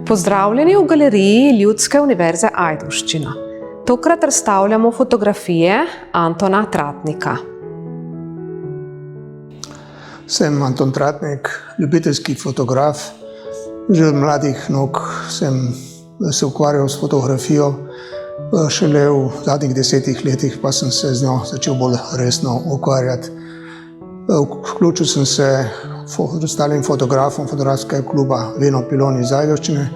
Pozdravljeni v galeriji Ljudske univerze Ajdovščina. Tokrat razstavljamo fotografije Antona Tratnika. Sem Anton Tratnik, ljubiteljski fotograf. Že od mladih nog sem se ukvarjal s fotografijo. Šele v zadnjih 10 letih pa sem se z njo začel bolj resno ukvarjati. Vključil sem se ostalim fotografom fotografskega kluba Veno Pilon iz Ajdovščine,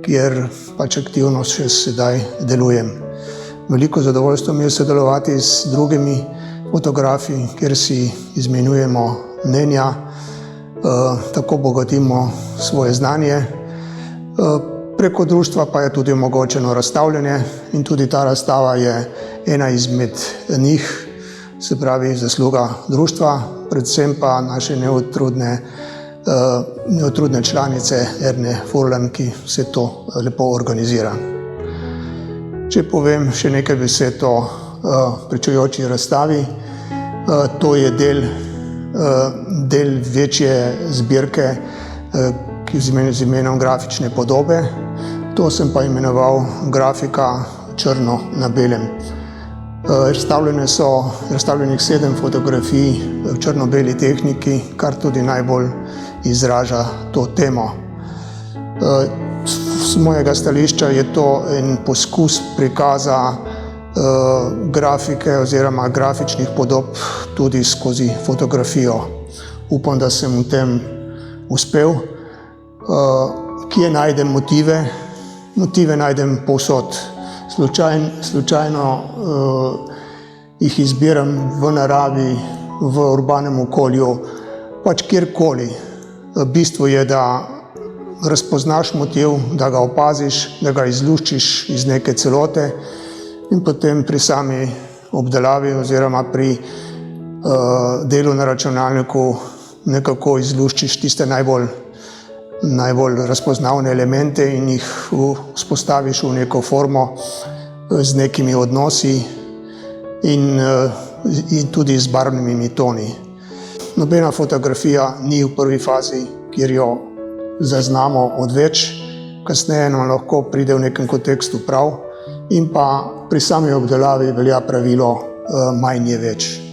kjer pač aktivno še sedaj delujem. Veliko zadovoljstvo mi je sodelovati z drugimi fotografi, kjer si izmenjujemo mnenja, tako bogatimo svoje znanje. Preko društva pa je tudi omogočeno razstavljanje in tudi ta razstava je ena izmed njih, se pravi zasluga društva, predvsem pa naše neutrudne članice Erne Furlan, ki vse to lepo organizira. Če povem še nekaj besed o pričujoči razstavi, to je del večje zbirke z imenom Grafične podobe. To sem pa imenoval grafika črno na belem. Razstavljenih 7 fotografij v črno-beli tehniki, kar tudi najbolj izraža to temo. Z mojega stališča je to en poskus prikaza grafike oziroma grafičnih podob tudi skozi fotografijo. Upam, da sem v tem uspel. Kje najdem motive? Motive najdem povsod. Slučajno jih izbiram v naravi, v urbanem okolju, pač kjerkoli. Bistvo je, da razpoznaš motiv, da ga opaziš, da ga izluščiš iz neke celote in potem pri sami obdelavi oziroma pri delu na računalniku nekako izluščiš tiste najbolj razpoznavne elemente in jih vzpostaviš v neko formo z nekimi odnosi in tudi z barvnimi toni. Nobena fotografija ni v prvi fazi, kjer jo zaznamo odveč, kasneje nam lahko pride v nekem kontekstu prav in pa pri sami obdelavi velja pravilo manj je več.